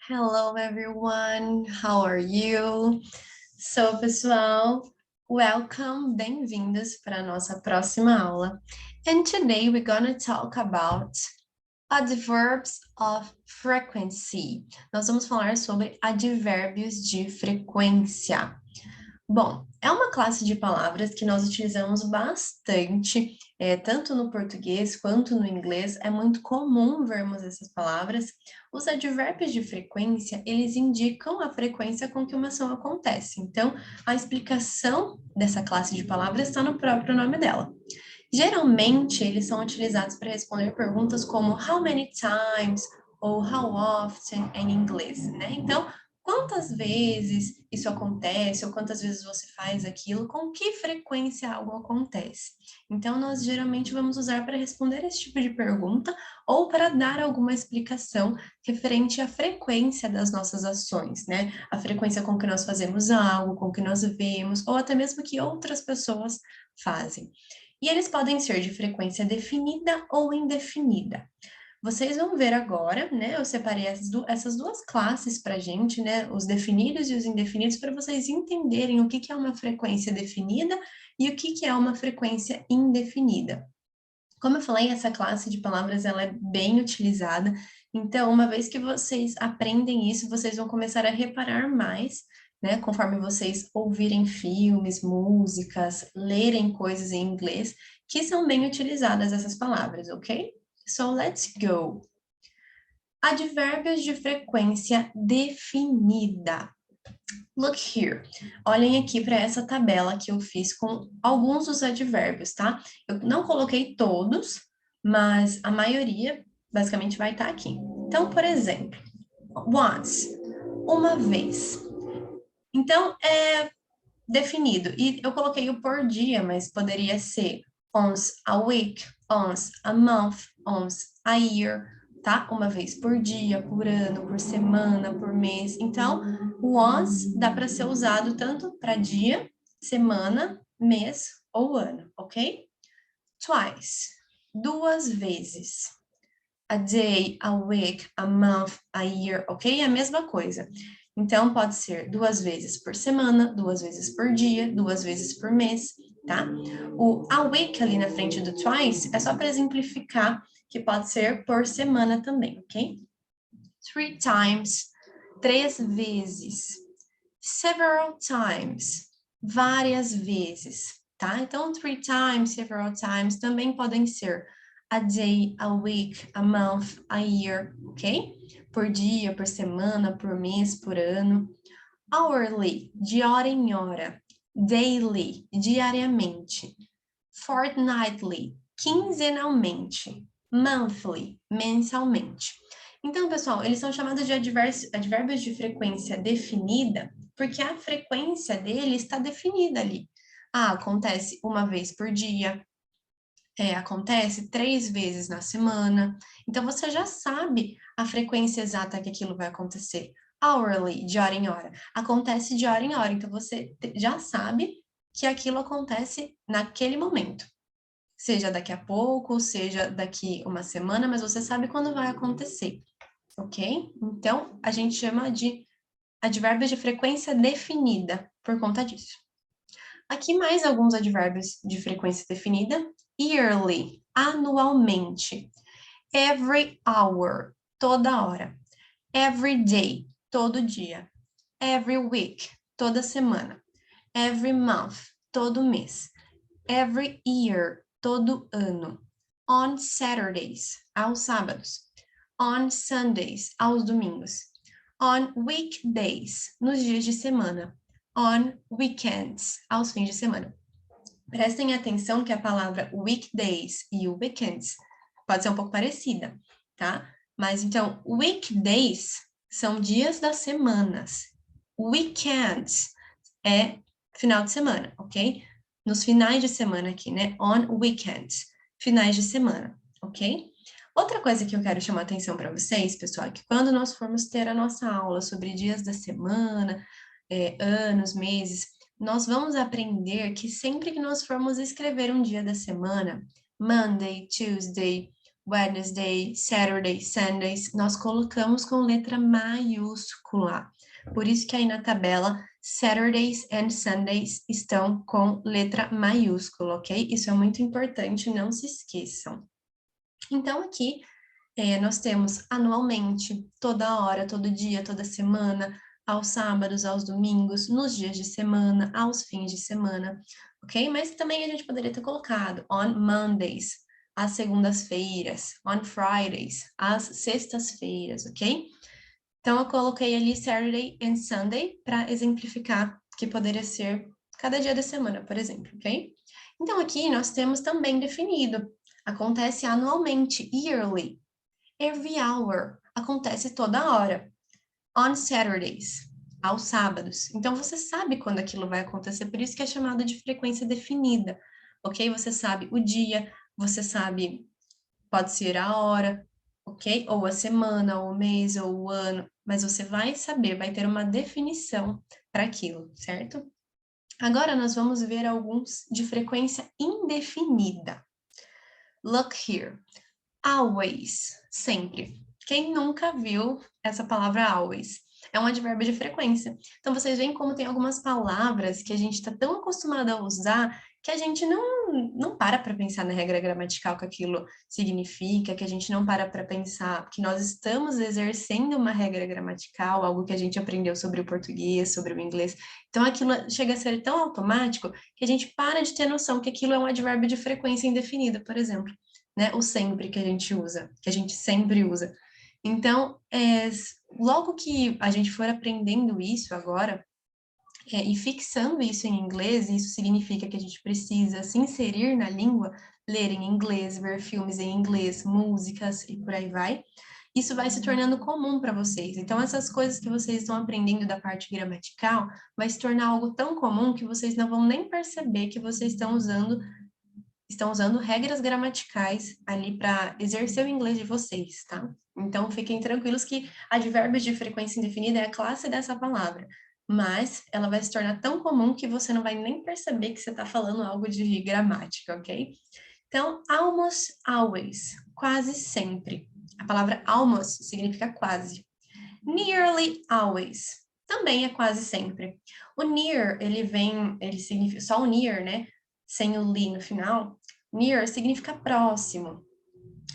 Hello everyone, how are you? So, pessoal, welcome, bem-vindos para a nossa próxima aula. And today we're gonna talk about adverbs of frequency. Nós vamos falar sobre advérbios de frequência. Bom, é uma classe de palavras que nós utilizamos bastante, tanto no português quanto no inglês. É muito comum vermos essas palavras. Os advérbios de frequência, eles indicam a frequência com que uma ação acontece. Então, a explicação dessa classe de palavras está no próprio nome dela. Geralmente, eles são utilizados para responder perguntas como how many times ou how often em inglês, né? Então, quantas vezes isso acontece ou quantas vezes você faz aquilo, com que frequência algo acontece. Então, nós geralmente vamos usar para responder esse tipo de pergunta ou para dar alguma explicação referente à frequência das nossas ações, né? A frequência com que nós fazemos algo, com que nós vemos, ou até mesmo que outras pessoas fazem. E eles podem ser de frequência definida ou indefinida. Vocês vão ver agora, né? Eu separei essas duas classes para a gente, né? Os definidos e os indefinidos, para vocês entenderem o que é uma frequência definida e o que é uma frequência indefinida. Como eu falei, essa classe de palavras ela é bem utilizada. Então, uma vez que vocês aprendem isso, vocês vão começar a reparar mais, né? Conforme vocês ouvirem filmes, músicas, lerem coisas em inglês, que são bem utilizadas essas palavras, ok? So let's go. Advérbios de frequência definida. Look here. Olhem aqui para essa tabela que eu fiz com alguns dos advérbios, tá? Eu não coloquei todos, mas a maioria basicamente vai estar aqui. Então, por exemplo, once, uma vez. Então, é definido. E eu coloquei o por dia, mas poderia ser once a week, once a month, once a year, tá? Uma vez por dia, por ano, por semana, por mês. Então, o once dá para ser usado tanto para dia, semana, mês ou ano, ok? Twice, duas vezes. A day, a week, a month, a year, ok? É a mesma coisa. Então, pode ser duas vezes por semana, duas vezes por dia, duas vezes por mês, tá? O a week ali na frente do twice é só para exemplificar que pode ser por semana também, ok? Three times, três vezes. Several times, várias vezes, tá? Então, three times, several times também podem ser a day, a week, a month, a year, ok? Por dia, por semana, por mês, por ano. Hourly, de hora em hora. Daily, diariamente. Fortnightly, quinzenalmente. Monthly, mensalmente. Então, pessoal, eles são chamados de advérbios de frequência definida porque a frequência dele está definida ali. Ah, acontece uma vez por dia, acontece 3 vezes na semana. Então, você já sabe a frequência exata que aquilo vai acontecer. Hourly, de hora em hora. Acontece de hora em hora. Então, você já sabe que aquilo acontece naquele momento. Seja daqui a pouco, seja daqui uma semana, mas você sabe quando vai acontecer, ok? Então, a gente chama de advérbios de frequência definida por conta disso. Aqui mais alguns advérbios de frequência definida. Yearly, anualmente. Every hour, toda hora. Every day, todo dia. Every week, toda semana. Every month, todo mês. Every year, todo ano. On Saturdays, aos sábados. On Sundays, aos domingos. On weekdays, nos dias de semana. On weekends, aos fins de semana. Prestem atenção que a palavra weekdays e weekends pode ser um pouco parecida, tá? Mas então, weekdays são dias das semanas. Weekends é final de semana, ok? Nos finais de semana aqui, né? On weekends, finais de semana, ok? Outra coisa que eu quero chamar a atenção para vocês, pessoal, é que quando nós formos ter a nossa aula sobre dias da semana, anos, meses, nós vamos aprender que sempre que nós formos escrever um dia da semana, Monday, Tuesday, Wednesday, Saturday, Sundays, nós colocamos com letra maiúscula. Por isso que aí na tabela, Saturdays and Sundays estão com letra maiúscula, ok? Isso é muito importante, não se esqueçam. Então, aqui, nós temos anualmente, toda hora, todo dia, toda semana, aos sábados, aos domingos, nos dias de semana, aos fins de semana, ok? Mas também a gente poderia ter colocado on Mondays, às segundas-feiras, on Fridays, às sextas-feiras, ok? Então, eu coloquei ali Saturday and Sunday para exemplificar que poderia ser cada dia da semana, por exemplo, ok? Então, aqui nós temos também definido, acontece anualmente, yearly, every hour, acontece toda hora, on Saturdays, aos sábados. Então, você sabe quando aquilo vai acontecer, por isso que é chamado de frequência definida, ok? Você sabe o dia, você sabe, pode ser a hora, ok? Ou a semana, ou o mês, ou o ano, mas você vai saber, vai ter uma definição para aquilo, certo? Agora nós vamos ver alguns de frequência indefinida. Look here. Always, sempre. Quem nunca viu essa palavra always? É um advérbio de frequência. Então, vocês veem como tem algumas palavras que a gente está tão acostumado a usar que a gente não para pensar na regra gramatical que aquilo significa, que a gente não para pensar que nós estamos exercendo uma regra gramatical, algo que a gente aprendeu sobre o português, sobre o inglês. Então, aquilo chega a ser tão automático que a gente para de ter noção que aquilo é um advérbio de frequência indefinida, por exemplo. Né, o sempre que a gente usa, que a gente sempre usa. Então, logo que a gente for aprendendo isso agora, e fixando isso em inglês, isso significa que a gente precisa se inserir na língua, ler em inglês, ver filmes em inglês, músicas e por aí vai. Isso vai se tornando comum para vocês. Então, essas coisas que vocês estão aprendendo da parte gramatical vai se tornar algo tão comum que vocês não vão nem perceber que vocês estão usando regras gramaticais ali para exercer o inglês de vocês, tá? Então, fiquem tranquilos que advérbios de frequência indefinida é a classe dessa palavra, mas ela vai se tornar tão comum que você não vai nem perceber que você está falando algo de gramática, ok? Então, almost always, quase sempre. A palavra almost significa quase. Nearly always, também é quase sempre. O near, ele significa, só o near, né? Sem o li no final. Near significa próximo,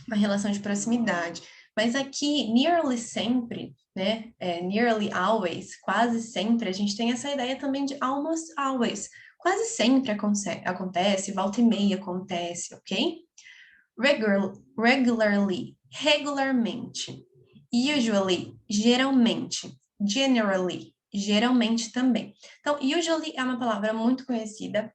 uma relação de proximidade. Mas aqui, nearly sempre, né? Nearly always, quase sempre, a gente tem essa ideia também de almost always. Quase sempre acontece, volta e meia acontece, ok? Regularly, regularmente. Usually, geralmente. Generally, geralmente também. Então, usually é uma palavra muito conhecida,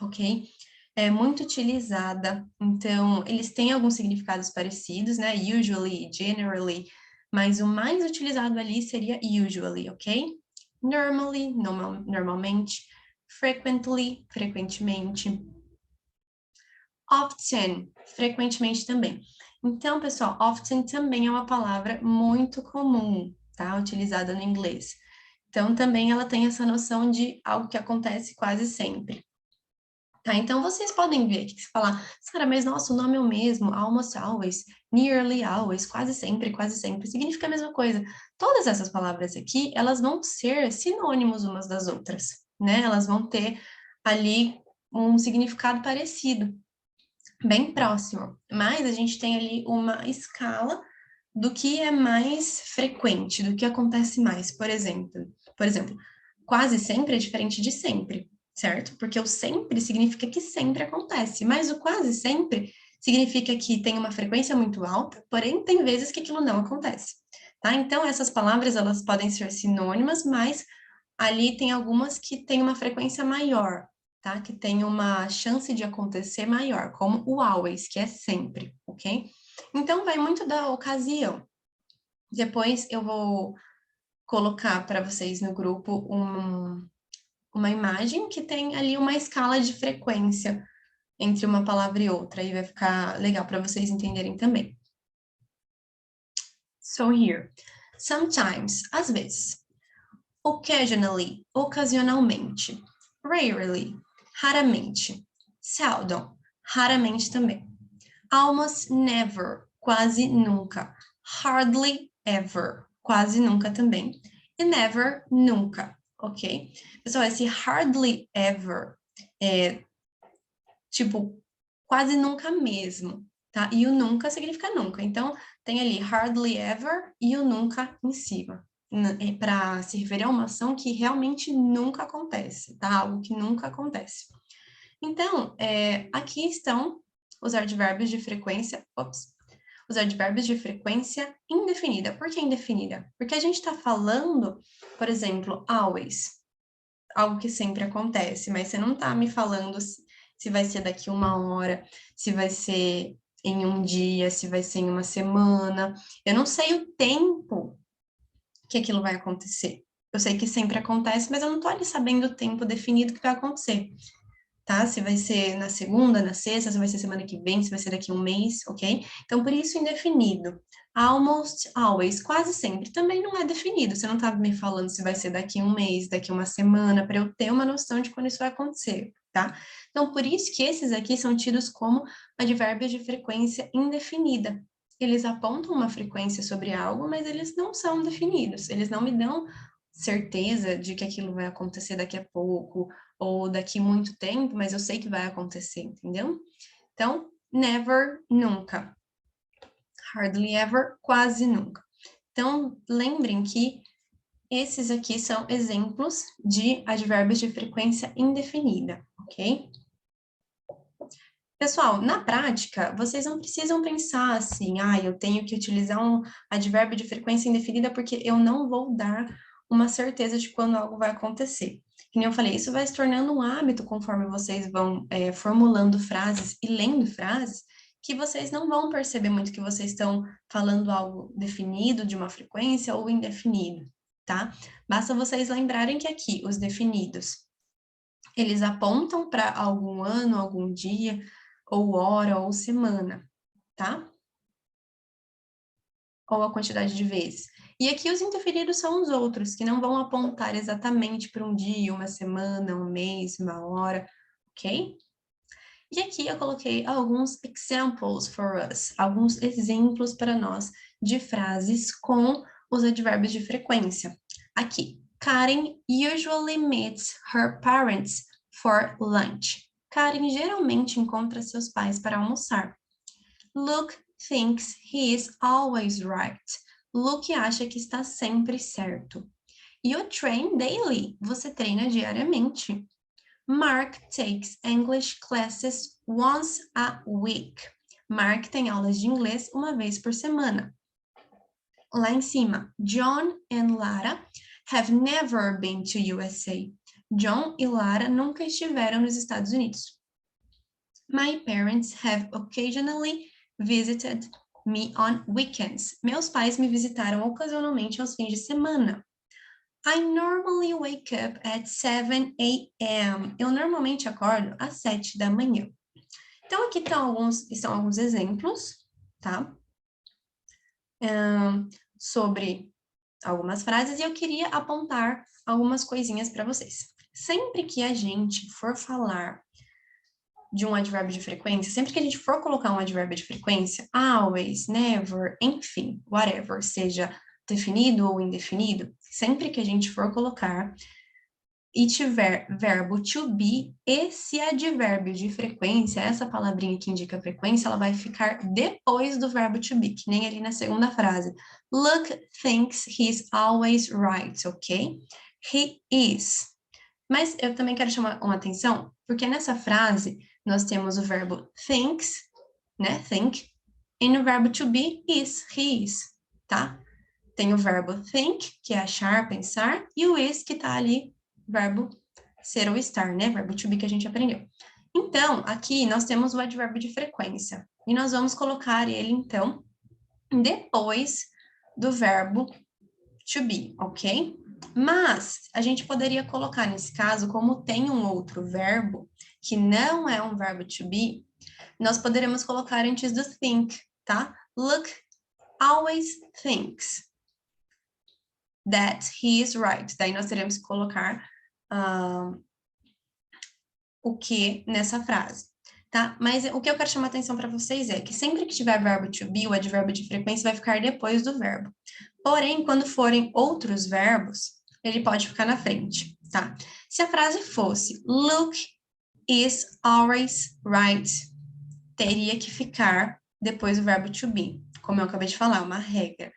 ok? É muito utilizada, então, eles têm alguns significados parecidos, né? Usually, generally, mas o mais utilizado ali seria usually, ok? Normally, normalmente. Frequently, frequentemente. Often, frequentemente também. Então, pessoal, often também é uma palavra muito comum, tá? Utilizada no inglês. Então, também ela tem essa noção de algo que acontece quase sempre. Tá? Então, vocês podem ver aqui que se falar, Sara, mas nossa, o nome é o mesmo, almost always, nearly always, quase sempre, significa a mesma coisa. Todas essas palavras aqui, elas vão ser sinônimos umas das outras, né? Elas vão ter ali um significado parecido, bem próximo, mas a gente tem ali uma escala do que é mais frequente, do que acontece mais. Por exemplo, quase sempre é diferente de sempre, certo? Porque o sempre significa que sempre acontece, mas o quase sempre significa que tem uma frequência muito alta, porém tem vezes que aquilo não acontece, tá? Então essas palavras elas podem ser sinônimas, mas ali tem algumas que têm uma frequência maior, tá? Que tem uma chance de acontecer maior, como o always, que é sempre, ok? Então, vai muito da ocasião. Depois eu vou colocar para vocês no grupo uma imagem que tem ali uma escala de frequência entre uma palavra e outra, e vai ficar legal para vocês entenderem também. So here, sometimes, às vezes. Occasionally, ocasionalmente. Rarely, raramente. Seldom, raramente também. Almost never, quase nunca. Hardly ever, quase nunca também. E never, nunca, ok? Pessoal, esse hardly ever é tipo quase nunca mesmo, tá? E o nunca significa nunca. Então, tem ali hardly ever e o nunca em cima, para se referir a uma ação que realmente nunca acontece, tá? Algo que nunca acontece. Então, aqui estão os advérbios de frequência, os advérbios de frequência indefinida. Por que indefinida? Porque a gente está falando, por exemplo, always, algo que sempre acontece, mas você não está me falando se vai ser daqui uma hora, se vai ser em um dia, se vai ser em uma semana. Eu não sei o tempo que aquilo vai acontecer. Eu sei que sempre acontece, mas eu não estou ali sabendo o tempo definido que vai acontecer, tá? Se vai ser na segunda, na sexta, se vai ser semana que vem, se vai ser daqui a um mês, ok? Então, por isso, indefinido. Almost always, quase sempre, também não é definido. Você não tá me falando se vai ser daqui a um mês, daqui a uma semana, para eu ter uma noção de quando isso vai acontecer, tá? Então, por isso que esses aqui são tidos como advérbios de frequência indefinida. Eles apontam uma frequência sobre algo, mas eles não são definidos. Eles não me dão certeza de que aquilo vai acontecer daqui a pouco, ou daqui muito tempo, mas eu sei que vai acontecer, entendeu? Então, never, nunca. Hardly ever, quase nunca. Então, lembrem que esses aqui são exemplos de advérbios de frequência indefinida, ok? Pessoal, na prática, vocês não precisam pensar assim, eu tenho que utilizar um advérbio de frequência indefinida porque eu não vou dar uma certeza de quando algo vai acontecer. Como eu falei, isso vai se tornando um hábito conforme vocês vão formulando frases e lendo frases, que vocês não vão perceber muito que vocês estão falando algo definido de uma frequência ou indefinido, tá? Basta vocês lembrarem que aqui, os definidos, eles apontam para algum ano, algum dia, ou hora, ou semana, tá? Ou a quantidade de vezes. E aqui os indefinidos são os outros, que não vão apontar exatamente para um dia, uma semana, um mês, uma hora, ok? E aqui eu coloquei alguns examples for us, alguns exemplos para nós de frases com os advérbios de frequência. Aqui, Karen usually meets her parents for lunch. Karen geralmente encontra seus pais para almoçar. Luke thinks he is always right. Luke acha que está sempre certo. You train daily. Você treina diariamente. Mark takes English classes once a week. Mark tem aulas de inglês uma vez por semana. Lá em cima, John and Lara have never been to USA. John e Lara nunca estiveram nos Estados Unidos. My parents have occasionally visited me on weekends. Meus pais me visitaram ocasionalmente aos fins de semana. I normally wake up at 7 a.m. Eu normalmente acordo às 7 da manhã. Então, aqui estão alguns exemplos, tá? Sobre algumas frases e eu queria apontar algumas coisinhas para vocês. Sempre que a gente for falar de um advérbio de frequência, sempre que a gente for colocar um advérbio de frequência, always, never, enfim, whatever, seja definido ou indefinido, sempre que a gente for colocar e tiver verbo to be, esse advérbio de frequência, essa palavrinha que indica frequência, ela vai ficar depois do verbo to be, que nem ali na segunda frase. Luke thinks he's always right, ok? He is. Mas eu também quero chamar uma atenção, porque nessa frase nós temos o verbo thinks, né? Think, e no verbo to be is, he is, tá? Tem o verbo think, que é achar, pensar, e o is, que tá ali, verbo ser ou estar, né? Verbo to be que a gente aprendeu. Então, aqui nós temos o advérbio de frequência, e nós vamos colocar ele, então, depois do verbo to be, ok? Mas a gente poderia colocar nesse caso, como tem um outro verbo, que não é um verbo to be, nós poderemos colocar antes do think, tá? Luke always thinks that he is right. Daí nós teremos que colocar o que nessa frase. tá? Mas o que eu quero chamar atenção para vocês é que sempre que tiver verbo to be, o advérbio de frequência vai ficar depois do verbo. Porém, quando forem outros verbos, ele pode ficar na frente, tá? Se a frase fosse Luke is always right, teria que ficar depois do verbo to be, como eu acabei de falar, uma regra.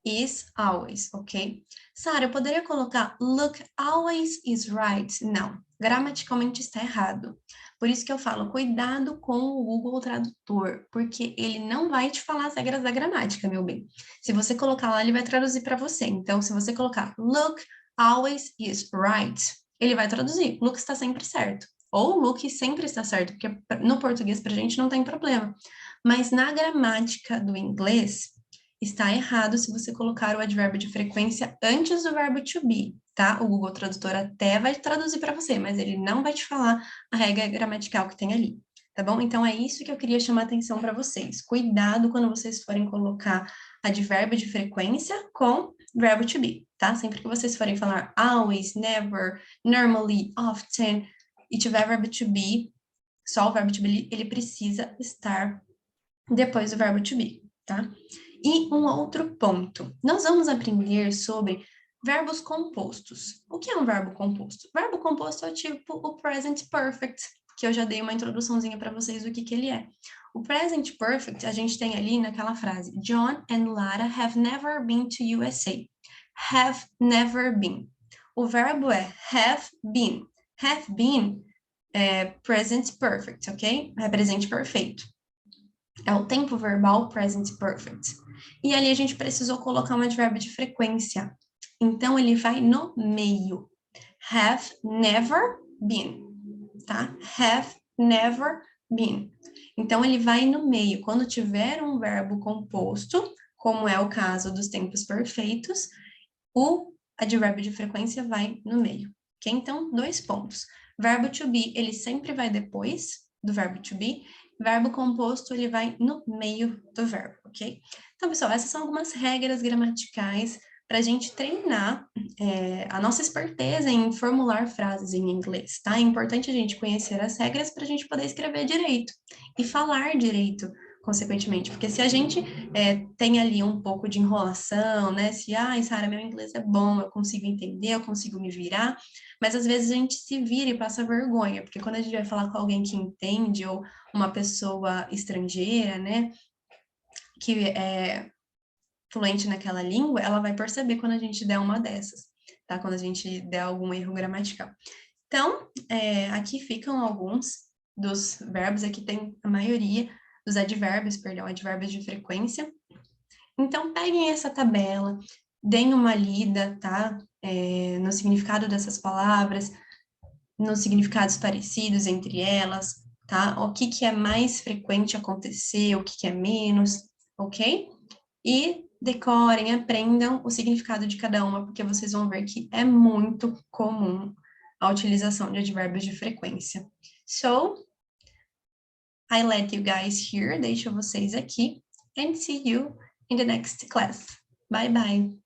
Is always, ok? Sara, eu poderia colocar Luke always is right? Não, gramaticalmente está errado. Por isso que eu falo, cuidado com o Google Tradutor, porque ele não vai te falar as regras da gramática, meu bem. Se você colocar lá, ele vai traduzir para você. Então, se você colocar Luke always is right, ele vai traduzir. Luke está sempre certo. Ou Luke sempre está certo, porque no português para a gente não tem problema. Mas na gramática do inglês, está errado se você colocar o advérbio de frequência antes do verbo to be, tá? O Google Tradutor até vai traduzir para você, mas ele não vai te falar a regra gramatical que tem ali, tá bom? Então, é isso que eu queria chamar a atenção para vocês. Cuidado quando vocês forem colocar advérbio de frequência com verbo to be, tá? Sempre que vocês forem falar always, never, normally, often, e tiver verbo to be, só o verbo to be, ele precisa estar depois do verbo to be, tá? E um outro ponto, nós vamos aprender sobre verbos compostos. O que é um verbo composto? Verbo composto é tipo o present perfect, que eu já dei uma introduçãozinha para vocês do que ele é. O present perfect, a gente tem ali naquela frase, John and Lara have never been to USA. Have never been. O verbo é have been. Have been é present perfect, ok? É presente perfeito. É o tempo verbal present perfect. E ali a gente precisou colocar um advérbio de frequência. Então, ele vai no meio. Have never been, tá? Have never been. Então, ele vai no meio. Quando tiver um verbo composto, como é o caso dos tempos perfeitos, o advérbio de frequência vai no meio. Ok? Então, 2 pontos. Verbo to be, ele sempre vai depois do verbo to be. Verbo composto, ele vai no meio do verbo, ok? Então, pessoal, essas são algumas regras gramaticais para a gente treinar a nossa esperteza em formular frases em inglês, tá? É importante a gente conhecer as regras para a gente poder escrever direito e falar direito, consequentemente, porque se a gente tem ali um pouco de enrolação, né? Se, Sara, meu inglês é bom, eu consigo entender, eu consigo me virar, mas às vezes a gente se vira e passa vergonha, porque quando a gente vai falar com alguém que entende ou uma pessoa estrangeira, né, que é fluente naquela língua, ela vai perceber quando a gente der uma dessas, tá? Quando a gente der algum erro gramatical. Então, aqui ficam alguns dos verbos, aqui tem a maioria dos advérbios, advérbios de frequência. Então, peguem essa tabela, deem uma lida, tá? No significado dessas palavras, nos significados parecidos entre elas, tá? O que é mais frequente acontecer, o que é menos, ok? E decorem, aprendam o significado de cada uma, porque vocês vão ver que é muito comum a utilização de advérbios de frequência. So, I let you guys here, deixo vocês aqui, and see you in the next class. Bye, bye!